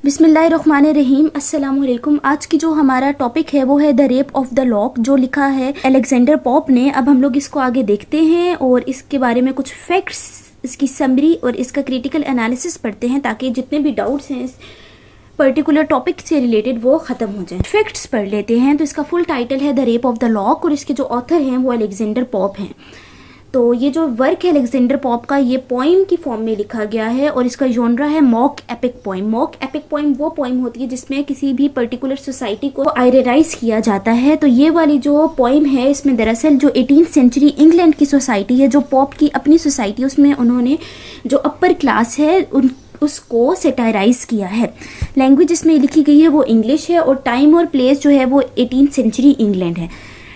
बिस्मिल्लाहिर्रहमानिर्रहीम। अस्सलाम वालेकुम। आज की जो हमारा टॉपिक है वो है the rape of the lock, जो लिखा है अलेक्जेंडर पॉप ने। अब हम लोग इसको आगे देखते हैं और इसके बारे में कुछ फैक्ट्स, इसकी समरी और इसका क्रिटिकल एनालिसिस पढ़ते हैं ताकि जितने भी डाउट्स हैं इस पर्टिकुलर टॉपिक से रिलेटेड वो ख़त्म हो जाए। फैक्ट्स पढ़ लेते हैं। तो इसका फुल टाइटल है the rape of the lock और इसके जो ऑथर हैं वो अलेक्जेंडर पॉप हैं। तो ये जो वर्क है अलेक्जेंडर पॉप का, ये पोइम की फॉर्म में लिखा गया है और इसका जॉनरा है mock epic poem. Mock epic poem वो पोइम होती है जिसमें किसी भी पर्टिकुलर सोसाइटी को आयरराइज किया जाता है। तो ये वाली जो पोइम है इसमें दरअसल जो 18th सेंचुरी इंग्लैंड की सोसाइटी है, जो पॉप की अपनी सोसाइटी, उसमें उन्होंने जो अपर क्लास है उसको सेटायराइज किया है। लैंग्वेज इसमें लिखी गई है वो इंग्लिश है और टाइम और प्लेस जो है वो 18th सेंचुरी इंग्लैंड है।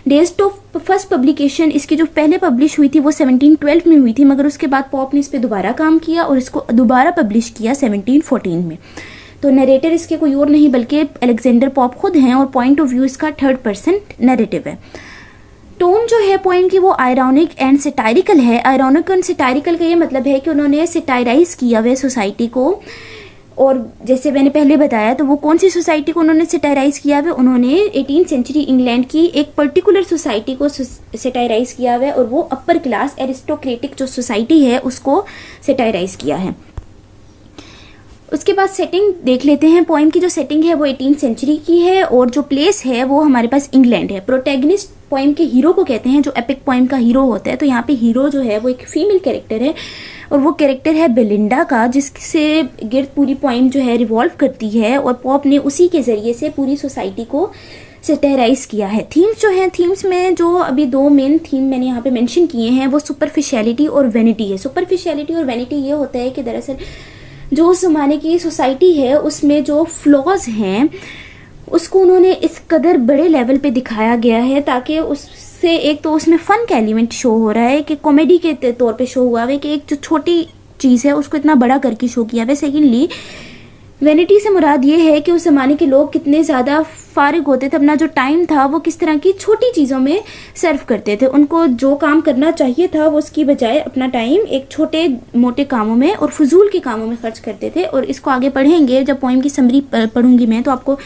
डेट ऑफ फर्स्ट पब्लिकेशन, इसकी जो पहले पब्लिश हुई थी वो 1712 में हुई थी, मगर उसके बाद पॉप ने इस पर दोबारा काम किया और इसको दोबारा पब्लिश किया 1714 में। तो नरेटर इसके कोई और नहीं बल्कि अलेक्जेंडर पॉप खुद हैं और पॉइंट ऑफ व्यू इसका 3rd पर्सन नरेटिव है। टोन जो है पोइम की वो आयरॉनिक एंड सेटायरिकल है। आयरॉनिक एंड सेटायरिकल का ये मतलब है कि उन्होंने सेटायराइज किया हुआ सोसाइटी को, और जैसे मैंने पहले बताया तो वो कौन सी सोसाइटी को उन्होंने सेटायराइज किया हुआ, उन्होंने 18th सेंचुरी इंग्लैंड की एक पर्टिकुलर सोसाइटी को सेटायराइज किया हुआ और वो अपर क्लास एरिस्टोक्रेटिक जो सोसाइटी है उसको सेटायराइज किया है। उसके बाद सेटिंग देख लेते हैं। पोइम की जो सेटिंग है वो 18th सेंचुरी की है और जो प्लेस है वो हमारे पास इंग्लैंड है। प्रोटैगनिस्ट पोइम के हीरो को कहते हैं, जो एपिक पोइम का हीरो होता है। तो यहाँ पे हीरो जो है वो एक फीमेल कैरेक्टर है और वो कैरेक्टर है बेलिंडा का, जिससे गिर्द पूरी पोइम जो है रिवॉल्व करती है और पॉप ने उसी के ज़रिए से पूरी सोसाइटी को सेटेराइज किया है। थीम्स जो हैं, थीम्स में जो अभी 2 मेन थीम मैंने यहाँ पे मेंशन किए हैं वो सुपरफिशियलिटी और वैनिटी है। सुपरफिशियलिटी और वैनिटी ये होता है कि दरअसल जो उस ज़माने की सोसाइटी है उसमें जो फ्लॉज हैं उसको उन्होंने इस कदर बड़े लेवल पे दिखाया गया है ताकि उससे एक तो उसमें फ़न का एलिमेंट शो हो रहा है कि कॉमेडी के तौर पे शो हुआ है कि एक जो छोटी चीज़ है उसको इतना बड़ा करके शो किया है। सेकेंडली वैनिटी से मुराद ये है कि उस ज़माने के लोग कितने ज़्यादा फारिग होते थे, अपना जो टाइम था वो किस तरह की छोटी चीज़ों में सर्व करते थे। उनको जो काम करना चाहिए था वो उसकी बजाय अपना टाइम एक छोटे मोटे कामों में और फजूल के कामों में खर्च करते थे। और इसको आगे पढ़ेंगे, जब पोइम की समरी पढ़ूंगी मैं तो आपको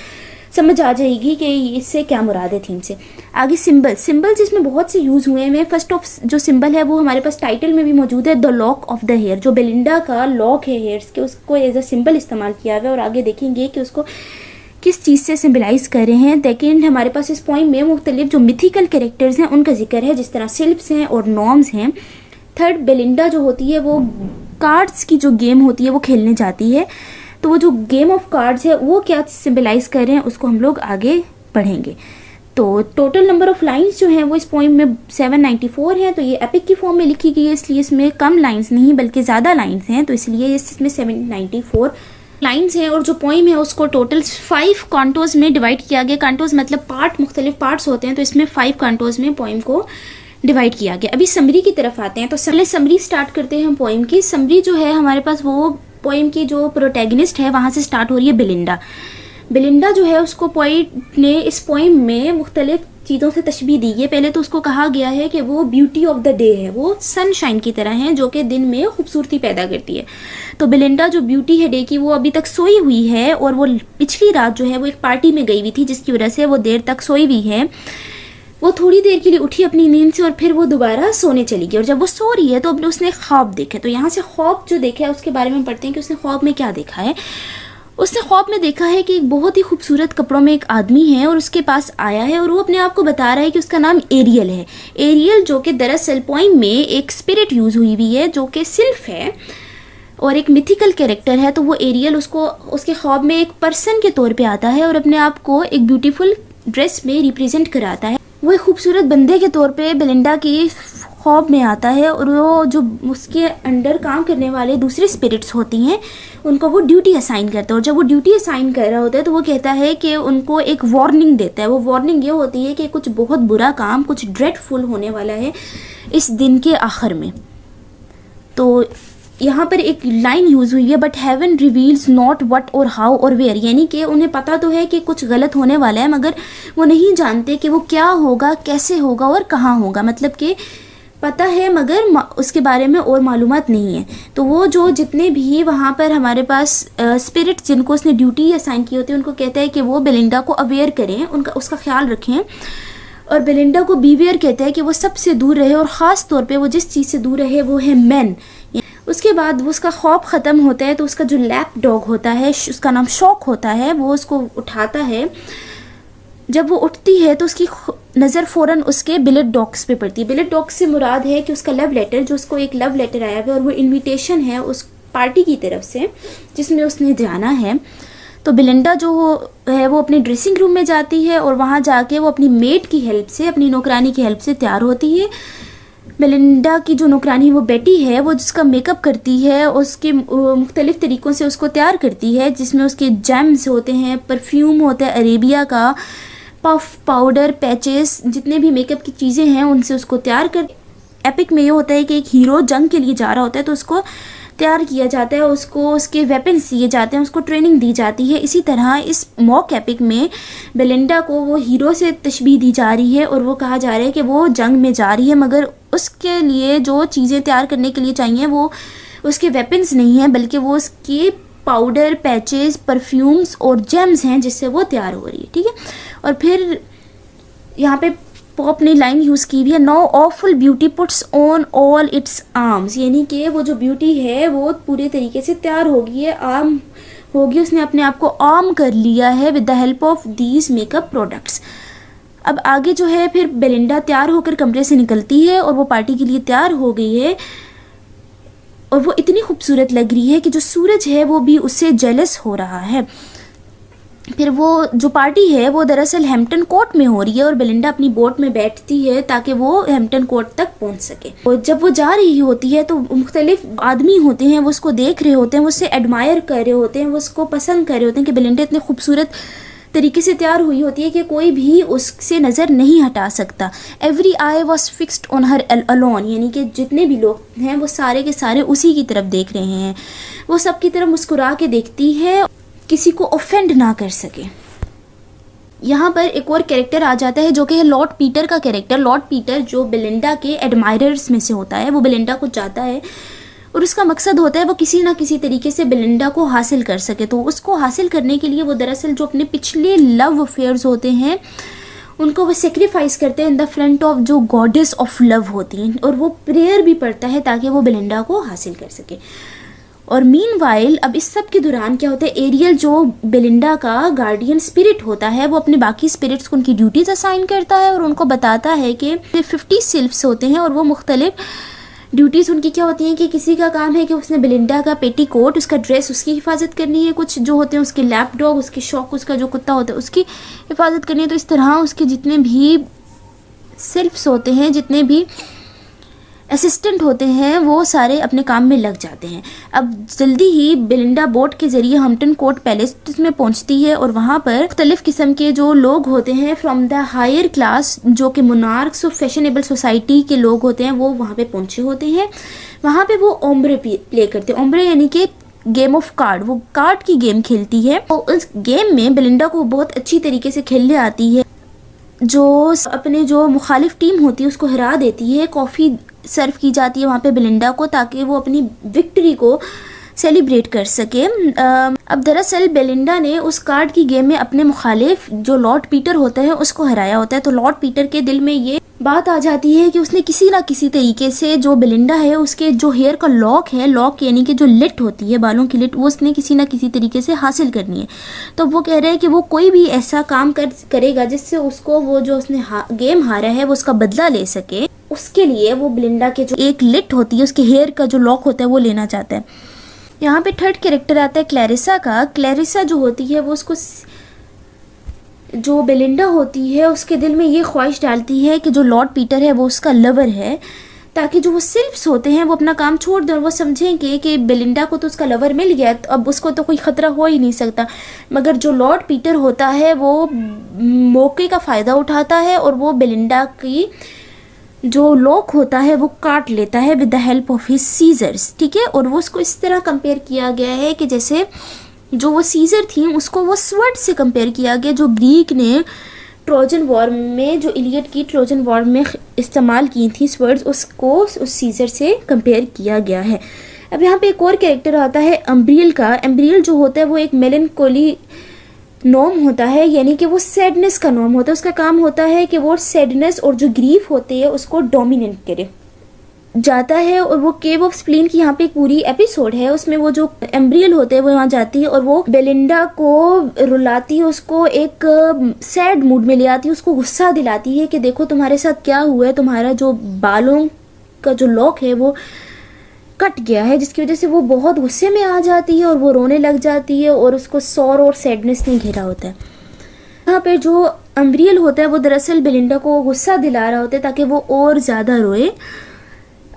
समझ आ जाएगी कि इससे क्या मुराद है थीम से। आगे सिंबल्स इसमें बहुत से यूज़ हुए हैं। फर्स्ट ऑफ जो सिंबल है वो हमारे पास टाइटल में भी मौजूद है, the lock of the hair. जो बेलिंडा का लॉक है हेयर्स के, उसको एज अ सिंबल इस्तेमाल किया हुआ है और आगे देखेंगे कि उसको किस चीज़ से सिम्बलाइज कर रहे हैं। सेकेंड, हमारे पास इस पॉइंट में मुख्तलिफ जो मिथिकल कैरेक्टर्स हैं उनका जिक्र है, जिस तरह सिल्फ्स हैं और नॉर्म्स हैं। थर्ड, बेलिंडा जो होती है वो कार्ड्स की जो गेम होती है वो खेलने जाती है। तो वो जो गेम ऑफ कार्ड्स है वो क्या सिम्बलाइज कर रहे हैं उसको हम लोग आगे पढ़ेंगे। तो टोटल नंबर ऑफ लाइंस जो हैं वो इस पोइम में 794 हैं। तो ये एपिक की फॉर्म में लिखी गई है इसलिए इसमें कम लाइंस नहीं बल्कि ज़्यादा लाइंस हैं, तो इसलिए इसमें 794 लाइंस हैं। और जो पोइम है उसको टोटल 5 कांटोज में डिवाइड किया गया। कांटोज मतलब पार्ट, मुख्तलिफ पार्ट्स होते हैं, तो इसमें 5 कांटोज में पोइम को डिवाइड किया गया। अभी समरी की तरफ आते हैं। तो पहले समरी स्टार्ट करते हैं हम पोइम की। समरी जो है हमारे पास वो पोइम की जो प्रोटैगनिस्ट है वहाँ से स्टार्ट हो रही है बेलिंडा। बेलिंडा जो है उसको पोइट ने इस पोइम में मुख्तलिफ चीज़ों से तशबीह दी है। पहले तो उसको कहा गया है कि वो ब्यूटी ऑफ द डे है, वो सनशाइन की तरह है जो कि दिन में खूबसूरती पैदा करती है। तो बेलिंडा जो ब्यूटी है डे की वो अभी तक सोई हुई है और वो पिछली रात जो है वो एक पार्टी में गई हुई थी जिसकी वजह से वो देर तक सोई हुई है। वो थोड़ी देर के लिए उठी अपनी नींद से और फिर वो दोबारा सोने चली गई। और जब वो सो रही है तो अब उसने ख्वाब देखे। तो यहाँ से ख्वाब जो देखा है उसके बारे में पढ़ते हैं कि उसने ख्वाब में क्या देखा है। उसने ख्वाब में देखा है कि एक बहुत ही खूबसूरत कपड़ों में एक आदमी है और उसके पास आया है और वो अपने आप को बता रहा है कि उसका नाम एरियल है। एरियल जो कि दरअसल पोइम में एक स्पिरिट यूज़ हुई हुई है जो कि सिल्फ है और एक मिथिकल कैरेक्टर है। तो वो एरियल उसको उसके ख्वाब में एक पर्सन के तौर पे आता है और अपने आप को एक ब्यूटीफुल ड्रेस में रिप्रेजेंट कराता है। वो एक खूबसूरत बंदे के तौर पे बेलिंडा की ख्वाब में आता है और वो जो उसके अंडर काम करने वाले दूसरे स्पिरिट्स होती हैं उनको वो ड्यूटी असाइन करता है। और जब वो ड्यूटी असाइन कर रहा होता है तो वो कहता है कि उनको एक वार्निंग देता है। वो वार्निंग ये होती है कि कुछ बहुत बुरा काम, कुछ ड्रेडफुल होने वाला है इस दिन के आखिर में। तो यहाँ पर एक लाइन यूज़ हुई है, but heaven reveals not what or how or where, यानी कि उन्हें पता तो है कि कुछ गलत होने वाला है मगर वो नहीं जानते कि वो क्या होगा, कैसे होगा और कहाँ होगा। मतलब कि पता है मगर उसके बारे में और मालूमात नहीं है। तो वो जो जितने भी वहाँ पर हमारे पास स्पिरिट जिनको उसने ड्यूटी असाइन की होती है, उनको कहता है कि वो बेलिंडा को अवेयर करें, उसका ख्याल रखें। और बेलिंडा को बीवेयर कहता है कि वो सबसे दूर रहे, और ख़ास तौर पे वो जिस चीज़ से दूर रहे वो है मैन। उसके बाद वो उसका खौफ ख़त्म होता है तो उसका जो लैप डॉग होता है, उसका नाम शॉक होता है, वो उसको उठाता है। जब वो उठती है तो उसकी नज़र फ़ौरन उसके बिलेट डॉग्स पे पड़ती है। बिलेट डॉग्स से मुराद है कि उसका लव लेटर, जो उसको एक लव लेटर आया है और वो इनविटेशन है उस पार्टी की तरफ से जिसमें उसने जाना है। तो बेलिंडा जो है वो अपने ड्रेसिंग रूम में जाती है और वहाँ जाके वो अपनी मेड की हेल्प से, अपनी नौकरानी की हेल्प से तैयार होती है। बेलिंडा की जो नौकरानी वो बेटी है, वो जिसका मेकअप करती है, उसके मुख्तलिफ़ तरीक़ों से उसको तैयार करती है, जिसमें उसके जेम्स होते हैं, परफ्यूम होता है अरेबिया का, पफ, पाउडर, पैचेस, जितने भी मेकअप की चीज़ें हैं उनसे उसको तैयार कर। एपिक में ये होता है कि एक हीरो जंग के लिए जा रहा होता है तो उसको तैयार किया जाता है, उसको उसके वेपन्स दिए जाते हैं, उसको ट्रेनिंग दी जाती है। इसी तरह इस मॉक एपिक में बेलिंडा को वो हीरो से तशबीह दी जा रही है और वो कहा जा रहा है कि वो जंग में जा रही है, मगर उसके लिए जो चीज़ें तैयार करने के लिए चाहिए वो उसके वेपन्स नहीं हैं, बल्कि वो उसके पाउडर, पैचेस, परफ्यूम्स और जेम्स हैं जिससे वो तैयार हो रही है। ठीक है, और फिर यहाँ पे पॉप ने लाइन यूज़ की भी है, now awful beauty puts on all its arms, यानी कि वो जो ब्यूटी है वो पूरे तरीके से तैयार होगी है, आर्म होगी, उसने अपने आप को आर्म कर लिया है with the help of these makeup products. अब आगे जो है फिर बेलिंडा तैयार होकर कमरे से निकलती है और वो पार्टी के लिए तैयार हो गई है और वो इतनी खूबसूरत लग रही है कि जो सूरज है वो भी उससे जेलस हो रहा है। फिर वो जो पार्टी है वो दरअसल हैम्पटन कोर्ट में हो रही है और बेलिंडा अपनी बोट में बैठती है ताकि वो हैम्पटन कोर्ट तक पहुंच सके। और जब वो जा रही होती है तो मुख्तलिफ आदमी होते हैं, वो उसको देख रहे होते हैं, वो उससे एडमायर कर रहे होते हैं, वो उसको पसंद कर रहे होते हैं कि बेलिंडा इतने खूबसूरत तरीके से तैयार हुई होती है कि कोई भी उससे नज़र नहीं हटा सकता। Every I was fixed on her alone, यानी कि जितने भी लोग हैं वो सारे के सारे उसी की तरफ देख रहे हैं। वो सबकी तरफ मुस्कुरा के देखती है, किसी को ऑफेंड ना कर सके। यहाँ पर एक और कैरेक्टर आ जाता है जो कि है लॉर्ड पीटर का कैरेक्टर। लॉर्ड पीटर जो बेलिंडा के एडमायरर्स में से होता है, वो बेलिंडा को चाहता है और उसका मकसद होता है वो किसी ना किसी तरीके से बेलिंडा को हासिल कर सके। तो उसको हासिल करने के लिए वो दरअसल जो अपने पिछले लव अफेयर्स होते हैं उनको वो सेक्रीफाइस करते हैं इन द फ्रंट ऑफ जो गॉडेस ऑफ लव होती हैं, और वो प्रेयर भी पढ़ता है ताकि वो बेलिंडा को हासिल कर सके। और मीनवाइल अब इस सब के दौरान क्या होता है, एरियल जो बेलिंडा का गार्डियन स्पिरिट होता है वो अपने बाकी स्पिरिट्स को उनकी ड्यूटीज असाइन करता है और उनको बताता है कि 50 सिल्फ्स होते हैं और वो मुख्तलिफ ड्यूटीज़ उनकी क्या होती हैं कि किसी का काम है कि उसने बेलिंडा का पेटी कोट, उसका ड्रेस, उसकी हिफाजत करनी है। कुछ जो होते हैं उसके लैप डॉग, उसके शौक, उसका जो कुत्ता होता है उसकी हिफाजत करनी है। तो इस तरह उसके जितने भी सिल्फ्स होते हैं, जितने भी असिस्टेंट होते हैं, वो सारे अपने काम में लग जाते हैं। अब जल्दी ही बेलिंडा बोट के ज़रिए हैम्पटन कोर्ट पैलेस में पहुंचती है और वहाँ पर मुख्तलिफ़ किस्म के जो लोग होते हैं फ्रॉम द हायर क्लास, जो कि मोनार्क्स और फैशनेबल सोसाइटी के लोग होते हैं, वो वहाँ पे पहुँचे होते हैं। वहाँ पे वो ओम्ब्रे प्ले करते हैं। ओम्ब्रे यानी कि गेम ऑफ कार्ड, वो कार्ड की गेम खेलती है और उस गेम में बेलिंडा को बहुत अच्छी तरीके से खेलने आती है। जो अपने जो मुखालिफ टीम होती है उसको हरा देती है। कॉफ़ी सर्व की जाती है वहाँ पे बेलिंडा को ताकि वो अपनी विक्ट्री को सेलिब्रेट कर सके। अब दरअसल बेलिंडा ने उस कार्ड की गेम में अपने मुखालिफ जो लॉर्ड पीटर होता है उसको हराया होता है। तो लॉर्ड पीटर के दिल में ये बात आ जाती है कि उसने किसी ना किसी तरीके से जो बेलिंडा है उसके जो हेयर का लॉक है, लॉक यानी कि जो लिट होती है, बालों की लिट, वो उसने किसी ना किसी तरीके से हासिल करनी है। तो वो कह रहे हैं कि वो कोई भी ऐसा काम करेगा जिससे उसको वो जो उसने गेम हारा है वो उसका बदला ले सके। उसके लिए वो बेलिंडा के जो एक लिट होती है, उसके हेयर का जो लॉक होता है वो लेना चाहता है। यहाँ पे थर्ड कैरेक्टर आता है क्लैरिसा का। क्लैरिसा जो होती है वो उसको, जो बेलिंडा होती है उसके दिल में ये ख्वाहिश डालती है कि जो लॉर्ड पीटर है वो उसका लवर है, ताकि जो वो सिल्फ्स होते हैं वो अपना काम छोड़ दें और वो समझेंगे कि बेलिंडा को तो उसका लवर मिल गया, तो अब उसको तो कोई ख़तरा हो ही नहीं सकता। मगर जो लॉर्ड पीटर होता है वो मौके का फ़ायदा उठाता है और वो बेलिंडा की जो लॉक होता है वो काट लेता है with the help of his scissors. ठीक है, और वो उसको इस तरह कंपेयर किया गया है कि जैसे जो वो सीजर थी उसको वो स्वर्ड से कंपेयर किया गया, जो ग्रीक ने ट्रोजन वॉर में, जो इलियड की ट्रोजन वॉर में इस्तेमाल की थी स्वर्ड्स, उसको उस सीजर से कंपेयर किया गया है। अब यहाँ पे एक और कैरेक्टर आता है अम्ब्रियल का। अम्ब्रियल जो होता है वो एक मेलनकोली नॉर्म होता है, यानी कि वो सैडनेस का नॉर्म होता है। उसका काम होता है कि वो सैडनेस और जो ग्रीफ होती है उसको डोमिनेट करे जाता है। और वो केव ऑफ स्प्लीन की यहाँ पे एक पूरी एपिसोड है, उसमें वो जो एम्ब्रियल होते हैं वो वहाँ जाती है और वो बेलिंडा को रुलाती है, उसको एक सैड मूड में ले आती है, उसको गुस्सा दिलाती है कि देखो तुम्हारे साथ क्या हुआ है, तुम्हारा जो बालों का जो लॉक है वो कट गया है, जिसकी वजह से वो बहुत गुस्से में आ जाती है और वो रोने लग जाती है और उसको सौर और सैडनेस ने घेरा होता है। यहाँ पे जो अम्ब्रियल होता है वो दरअसल बेलिंडा को गुस्सा दिला रहा होता है ताकि वो और ज़्यादा रोए।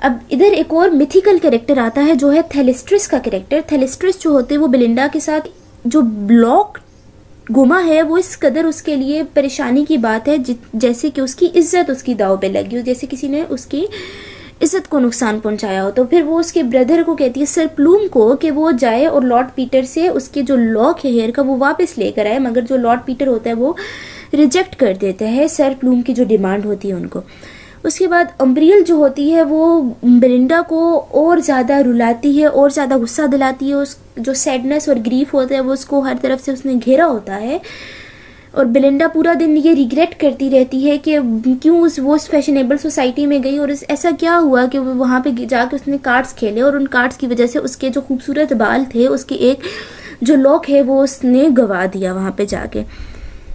अब इधर एक और मिथिकल कैरेक्टर आता है जो है थेलेस्ट्रिस का कैरेक्टर। थेलेस्ट्रिस जो होते हैं वो बेलिंडा के साथ जो ब्लॉक गुमा है वो इस कदर उसके लिए परेशानी की बात है जैसे कि उसकी इज्जत उसकी दाव पे लगी हो, जैसे किसी ने उसकी इज्जत को नुकसान पहुंचाया हो। तो फिर वो उसके ब्रदर को कहती है सर प्लूम को कि वो जाए और लॉर्ड पीटर से उसके जो लॉक है हेयर का वो वापस लेकर आए, मगर जो लॉर्ड पीटर होता है वो रिजेक्ट कर देता है सर प्लूम की जो डिमांड होती है उनको। उसके बाद अम्ब्रियल जो होती है वो बेलिंडा को और ज़्यादा रुलाती है और ज़्यादा गुस्सा दिलाती है। उस जो सैडनेस और ग्रीफ होता है वो उसको हर तरफ से उसने घेरा होता है और बेलिंडा पूरा दिन ये रिग्रेट करती रहती है कि क्यों उस फैशनेबल सोसाइटी में गई और ऐसा क्या हुआ कि वो वहाँ पे जाके उसने कार्ड्स खेले और उन कार्ड्स की वजह से उसके जो खूबसूरत बाल थे, उसके एक जो लॉक है वो उसने गवा दिया वहाँ पे जाके।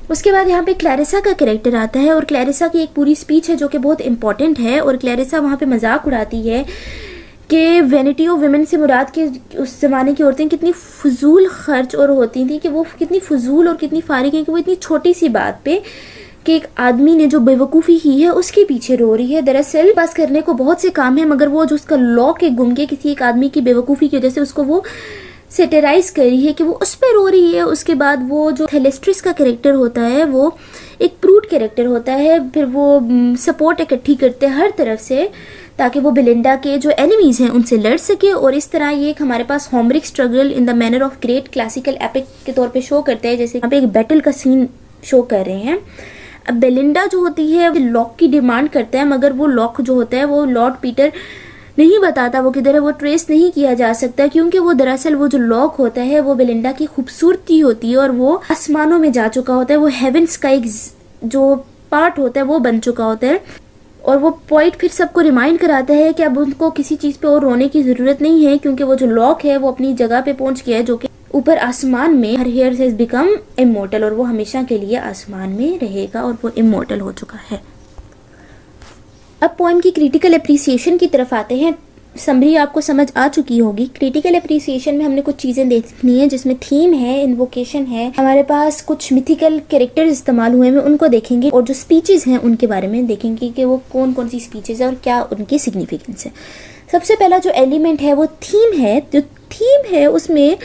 उसके बाद यहाँ पे क्लैरिसा का कैरेक्टर आता है और क्लैरिसा की एक पूरी स्पीच है जो कि बहुत इंपॉर्टेंट है और क्लैरिसा वहाँ पे मजाक उड़ाती है कि वैनिटी ऑफ वुमेन से मुराद के उस ज़माने की औरतें कितनी फजूल खर्च और होती थी, कि वो कितनी फजूल और कितनी फारिग हैं कि वो इतनी छोटी सी बात पे कि एक आदमी ने जो बेवकूफ़ी की है उसके पीछे रो रही है। दरअसल पास करने को बहुत से काम है, मगर वो जो उसका लॉक है गुम के किसी एक आदमी की बेवकूफ़ी की वजह से उसको वो सेटेराइज कर रही है कि वो उस पर रो रही है। उसके बाद वो जो थेलेस्ट्रिस का कैरेक्टर होता है वो एक प्रूड कैरेक्टर होता है, फिर वो सपोर्ट इकट्ठी करते हैं हर तरफ से ताकि वो बेलिंडा के जो एनिमीज़ हैं उनसे लड़ सके। और इस तरह ये एक हमारे पास Homeric struggle in the manner of great classical epic के तौर पे शो करते हैं, जैसे यहाँ पे एक बैटल का सीन शो कर रहे हैं। अब बेलिंडा जो होती है वो लॉक की डिमांड करता है, मगर वो लॉक जो होता है वो लॉर्ड पीटर नहीं बताता वो किधर है, वो ट्रेस नहीं किया जा सकता क्योंकि वो दरअसल वो जो लॉक होता है वो बेलिंडा की खूबसूरती होती है और वो आसमानों में जा चुका होता है, वो हेवंस का एक जो पार्ट होता है वो बन चुका होता है। और वो पॉइंट फिर सबको रिमाइंड कराता है कि अब उनको किसी चीज़ पे और रोने की ज़रूरत नहीं है क्योंकि वो जो लॉक है वो अपनी जगह पे पहुंच गया है जो कि ऊपर आसमान में। Her hair has become immortal और वो हमेशा के लिए आसमान में रहेगा और वो इमोर्टल हो चुका है। अब पोएम की क्रिटिकल अप्रिसिएशन की तरफ आते हैं। समरी आपको समझ आ चुकी होगी। क्रिटिकल अप्रिसिएशन में हमने कुछ चीज़ें देखनी है जिसमें थीम है, इन्वोकेशन है, हमारे पास कुछ मिथिकल कैरेक्टर्स इस्तेमाल हुए हैं उनको देखेंगे और जो स्पीचेस हैं उनके बारे में देखेंगे कि वो कौन कौन सी स्पीचेस है और क्या उनकी सिग्निफिकेंस है। सबसे पहला जो एलिमेंट है वो थीम है। जो थीम है उसमें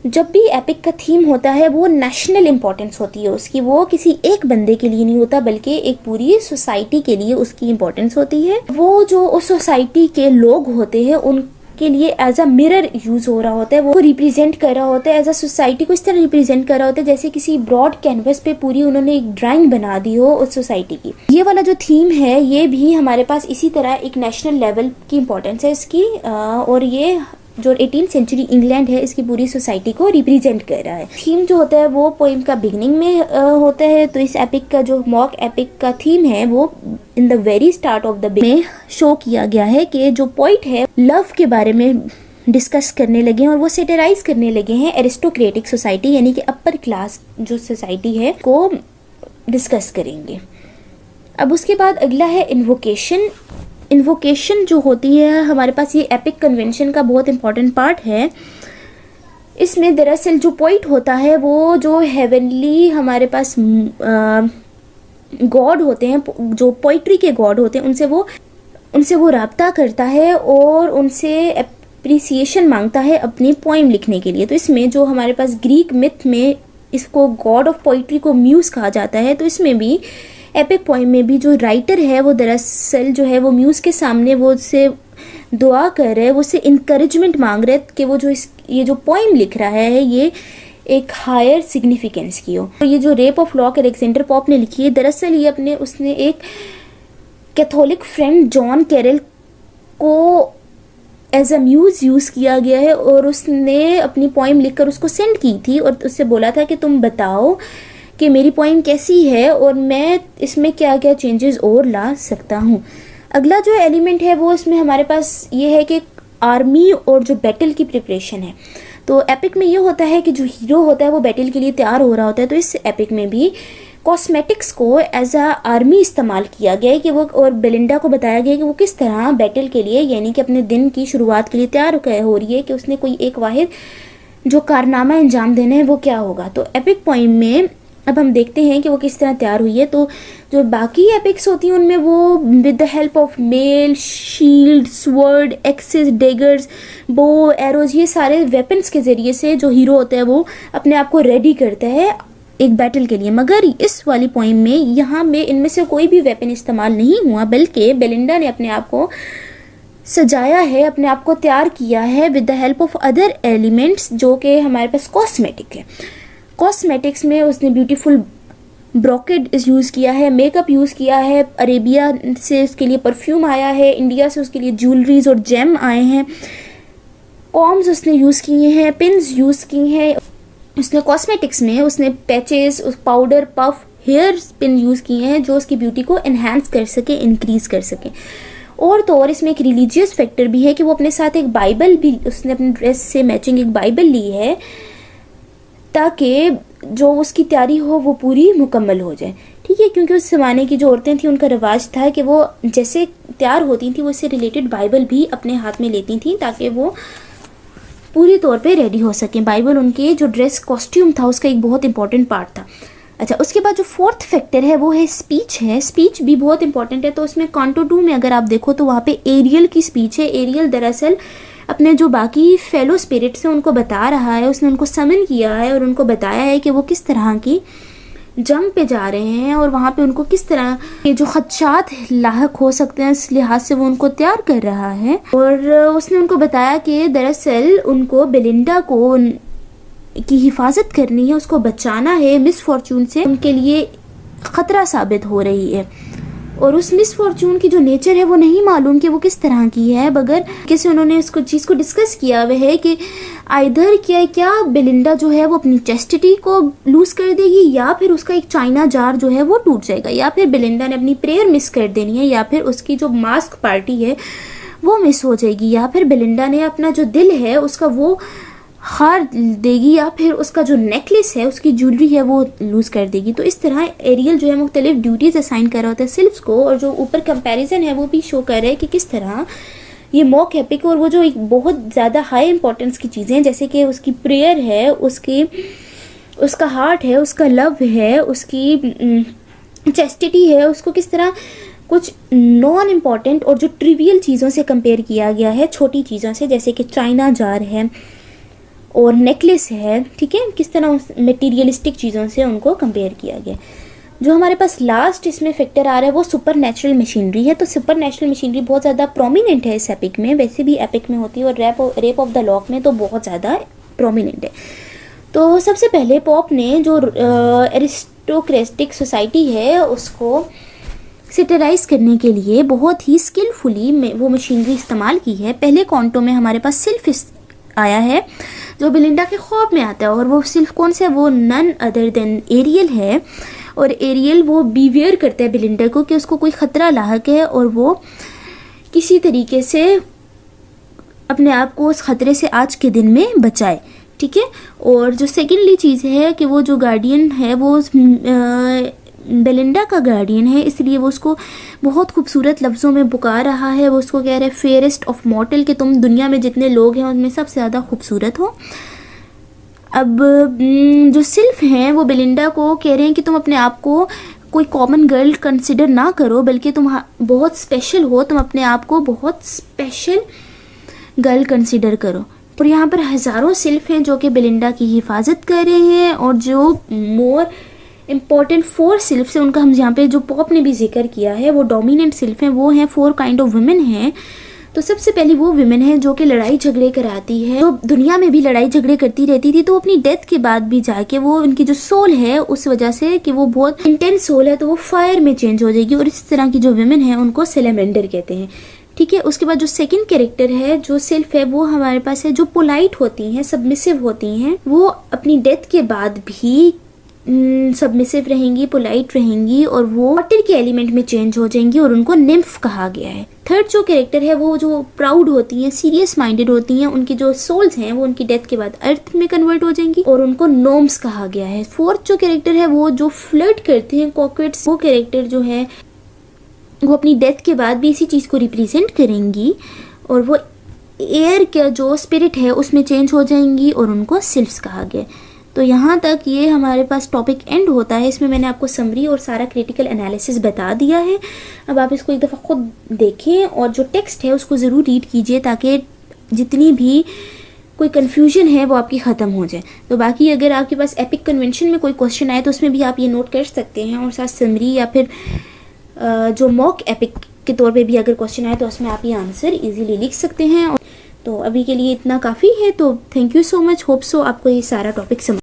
जब भी एपिक का थीम होता है वो नेशनल इम्पोर्टेंस होती है उसकी, वो किसी एक बंदे के लिए नहीं होता बल्कि एक पूरी सोसाइटी के लिए उसकी इम्पोर्टेंस होती है। वो जो उस सोसाइटी के लोग होते हैं उनके लिए एज अ मिरर यूज हो रहा होता है, वो रिप्रेजेंट कर रहा होता है, एज अ सोसाइटी को इस तरह रिप्रेजेंट कर रहा होता है जैसे किसी ब्रॉड कैनवस पे पूरी उन्होंने एक ड्राइंग बना दी हो उस सोसाइटी की। ये वाला जो थीम है ये भी हमारे पास इसी तरह एक नेशनल लेवल की इम्पोर्टेंस है इसकी और ये जो 18th सेंचुरी इंग्लैंड है इसकी पूरी सोसाइटी को रिप्रेजेंट कर रहा है। थीम जो होता है वो पोइम का बिगनिंग में होता है, तो इस एपिक का जो मॉक एपिक का थीम है वो in the very start of the में शो किया गया है कि जो पोइट है लव के बारे में डिस्कस करने लगे हैं और वो सेटेराइज करने लगे हैं एरिस्टोक्रेटिक सोसाइटी यानी कि अपर क्लास जो सोसाइटी है को डिस्कस करेंगे। अब उसके बाद अगला है इन्वोकेशन। इन्वोकेशन जो होती है हमारे पास ये एपिक कन्वेंशन का बहुत इंपॉर्टेंट पार्ट है। इसमें दरअसल जो पोइट होता है वो जो हेवनली हमारे पास गॉड होते हैं, जो पोइट्री के गॉड होते हैं उनसे वो राब्ता करता है और उनसे अप्रिसिएशन मांगता है अपनी पोइम लिखने के लिए। तो इसमें जो हमारे पास ग्रीक मिथ में इसको गॉड ऑफ पोइट्री को म्यूज कहा जाता है, तो इसमें भी एपिक पोइम में भी जो राइटर है वो दरअसल जो है वो म्यूज़ के सामने वो उससे दुआ कर रहे हैं, वो उससे इनकरेजमेंट मांग रहे हैं कि वो जो ये जो पोइम लिख रहा है ये एक हायर सिग्निफिकेंस की हो। तो ये जो rape of lock Alexander Pope ने लिखी है, दरअसल ये उसने एक कैथोलिक फ्रेंड जॉन कैरल को एज अ म्यूज यूज़ किया गया है, और उसने अपनी पोइम लिखकर उसको सेंड की थी और उससे बोला था कि तुम बताओ कि मेरी पोइम कैसी है और मैं इसमें क्या क्या चेंजेस और ला सकता हूँ। अगला जो एलिमेंट है वो इसमें हमारे पास ये है कि आर्मी और जो बैटल की प्रिपरेशन है। तो एपिक में ये होता है कि जो हीरो होता है वो बैटल के लिए तैयार हो रहा होता है, तो इस एपिक में भी कॉस्मेटिक्स को एज अ आर्मी इस्तेमाल किया गया है कि वो, और बेलिंडा को बताया गया कि वो किस तरह बैटल के लिए यानी कि अपने दिन की शुरुआत के लिए तैयार हो रही है कि उसने कोई एक वाहिद जो कारनामा अंजाम देना है वो क्या होगा। तो एपिक पोइम में अब हम देखते हैं कि वो किस तरह तैयार हुई है। तो जो बाकी एपिक्स होती हैं उनमें वो with the help of mail, shield, sword, axes, daggers, bow, arrows, ये सारे वेपन्स के ज़रिए से जो हीरो होता है वो अपने आप को रेडी करता है एक बैटल के लिए। मगर इस वाली पोइम में यहाँ में इनमें से कोई भी वेपन इस्तेमाल नहीं हुआ, बल्कि बेलिंडा ने अपने आप को सजाया है, अपने आप को तैयार किया है with the help of other elements जो कि हमारे पास कॉस्मेटिक है। कॉस्मेटिक्स में उसने ब्यूटीफुल ब्रोकेड यूज़ किया है, मेकअप यूज़ किया है, अरेबिया से उसके लिए परफ्यूम आया है, इंडिया से उसके लिए ज्वेलरीज और जेम आए हैं, कॉम्स उसने यूज़ किए हैं, पिन्स यूज़ की हैं। उसने कॉस्मेटिक्स में उसने patches, powder, puff, hair pin use किए हैं जो उसकी ब्यूटी को इन्हांस कर सके, इंक्रीज कर सके। और तो और इसमें एक रिलीजियस फैक्टर भी है कि वो अपने साथ एक बाइबल भी, उसने अपनी ड्रेस से मैचिंग एक बाइबल ली है ताकि जो उसकी तैयारी हो वो पूरी मुकम्मल हो जाए। ठीक है, क्योंकि उस ज़माने की जो औरतें थी उनका रिवाज था कि वो जैसे तैयार होती थी वो इससे रिलेटेड बाइबल भी अपने हाथ में लेती थी ताकि वो पूरी तौर पे रेडी हो सकें। बाइबल उनके जो ड्रेस कॉस्ट्यूम था उसका एक बहुत इंपॉर्टेंट पार्ट था। अच्छा, उसके बाद जो फोर्थ फैक्टर है वो है स्पीच है। स्पीच भी बहुत इंपॉर्टेंट है। तो उसमें कांटो 2 में अगर आप देखो तो वहाँ पे एरियल की स्पीच है। एरियल दरअसल अपने जो बाकी फेलो स्पिरिट्स हैं उनको बता रहा है, उसने उनको समन किया है और उनको बताया है कि वो किस तरह की जंग पे जा रहे हैं और वहाँ पे उनको किस तरह के जो खदशात लाहक हो सकते हैं इस लिहाज से वो उनको तैयार कर रहा है। और उसने उनको बताया कि दरअसल उनको बेलिंडा को की हिफाजत करनी है, उसको बचाना है, मिसफॉर्चून से उनके लिए ख़तरा साबित हो रही है। और उस मिसफॉर्चून की जो नेचर है वो नहीं मालूम कि वो किस तरह की है, मगर कैसे उन्होंने इसको चीज़ को डिस्कस किया हुआ है कि आइधर क्या बेलिंडा जो है वो अपनी चेस्टिटी को लूज़ कर देगी, या फिर उसका एक चाइना जार जो है वो टूट जाएगा, या फिर बेलिंडा ने अपनी प्रेयर मिस कर देनी है, या फिर उसकी जो मास्क पार्टी है वो मिस हो जाएगी, या फिर बेलिंडा ने अपना जो दिल है उसका वो हार देगी, या फिर उसका जो नेकलेस है उसकी ज्वेलरी है वो लूज़ कर देगी। तो इस तरह एरियल जो है मुख्तलिफ ड्यूटीज़ असाइन कर रहा होता है सिल्फ्स को, और जो ऊपर कंपैरिजन है वो भी शो कर रहा है कि किस तरह ये मॉक एपिक और वो जो एक बहुत ज़्यादा हाई इंपॉर्टेंस की चीज़ें हैं जैसे कि उसकी प्रेयर है, उसका हार्ट है, उसका लव है, उसकी चेस्टिटी है, उसको किस तरह कुछ नॉन इम्पॉर्टेंट और जो ट्रिवियल चीज़ों से कंपेयर किया गया है, छोटी चीज़ों से, जैसे कि चाइना जार है और नेकलेस है। ठीक है, किस तरह मटेरियलिस्टिक चीज़ों से उनको कंपेयर किया गया। जो हमारे पास लास्ट इसमें फैक्टर आ रहा है वो सुपर नेचुरल मशीनरी है। तो सुपर नेचुरल मशीनरी बहुत ज़्यादा प्रोमिनेंट है इस एपिक में, वैसे भी एपिक में होती है और रेप ऑफ द लॉक में तो बहुत ज़्यादा प्रोमिनेंट है। तो सबसे पहले पॉप ने जो एरिस्टोक्रेटिक सोसाइटी है उसको सेटराइज करने के लिए बहुत ही स्किलफुली वो मशीनरी इस्तेमाल की है। पहले कॉन्टो में हमारे पास सिल्फ आया है जो बेलिंडा के ख्वाब में आता है, और वो सिल्फ कौन सा है, वो नन अदर देन एरियल है। और एरियल वो बीवेयर करता है बेलिंडा को कि उसको कोई ख़तरा लाहक है और वो किसी तरीके से अपने आप को उस ख़तरे से आज के दिन में बचाए। ठीक है, और जो सेकेंडली चीज़ है कि वो जो गार्डियन है वो बेलिंडा का गार्डियन है, इसलिए वो उसको बहुत खूबसूरत लफ्ज़ों में पुकार रहा है। वो उसको कह रहा है फेयरेस्ट ऑफ मॉर्टल, कि तुम दुनिया में जितने लोग हैं उनमें सबसे ज़्यादा खूबसूरत हो। अब जो सिल्फ हैं वो बेलिंडा को कह रहे हैं कि तुम अपने आप को कोई कॉमन गर्ल कंसिडर ना करो, बल्कि तुम बहुत स्पेशल हो, तुम अपने आप को बहुत स्पेशल गर्ल कंसिडर करो। और यहाँ पर हज़ारों सिल्फ हैं जो कि बेलिंडा की हिफाजत कर रहे हैं, और जो मोर इम्पॉर्टेंट 4 सिल्फ है उनका हम यहाँ पे जो पॉप ने भी जिक्र किया है वो डोमिनेंट सिल्फ हैं। वो हैं 4 काइंड ऑफ वुमेन हैं तो सबसे पहली वो विमेन है जो कि लड़ाई झगड़े कराती है, तो दुनिया में भी लड़ाई झगड़े करती रहती थी, तो अपनी डेथ के बाद भी जाके वो उनकी जो सोल है उस वजह से कि वो बहुत इंटेंस सोल है तो वो फायर में चेंज हो जाएगी, और इस तरह की जो विमेन है उनको सेलेमेंडर कहते हैं। ठीक है, उसके बाद जो सेकंड कैरेक्टर है जो सिल्फ है वो हमारे पास है, जो पोलाइट होती हैं, सबमिसिव होती हैं, वो अपनी डेथ के बाद भी सबमिसिव रहेंगी, पोलाइट रहेंगी, और वो वाटर के एलिमेंट में चेंज हो जाएंगी और उनको निम्फ कहा गया है। थर्ड जो कैरेक्टर है वो जो प्राउड होती हैं, सीरियस माइंडेड होती हैं, उनकी जो सोल्स हैं वो उनकी डेथ के बाद अर्थ में कन्वर्ट हो जाएंगी और उनको नोम्स कहा गया है। फोर्थ जो कैरेक्टर है वो जो फ्लर्ट करते हैं, कॉकवेट्स, वो कैरेक्टर जो है वो अपनी डेथ के बाद भी इसी चीज़ को रिप्रेजेंट करेंगी और वो एयर का जो स्पिरिट है उसमें चेंज हो जाएंगी और उनको सिल्फ्स कहा गया। तो यहाँ तक ये हमारे पास टॉपिक एंड होता है। इसमें मैंने आपको समरी और सारा क्रिटिकल एनालिसिस बता दिया है। अब आप इसको एक दफ़ा खुद देखें और जो टेक्स्ट है उसको ज़रूर रीड कीजिए ताकि जितनी भी कोई कन्फ्यूजन है वो आपकी ख़त्म हो जाए। तो बाकी अगर आपके पास एपिक कन्वेंशन में कोई क्वेश्चन आए तो उसमें भी आप ये नोट कर सकते हैं, और साथ समरी या फिर जो मॉक एपिक के तौर पे भी अगर क्वेश्चन आए तो उसमें आप ये आंसर इजीली लिख सकते हैं। तो अभी के लिए इतना काफ़ी है। तो thank you so much, hope so आपको ये सारा टॉपिक समझ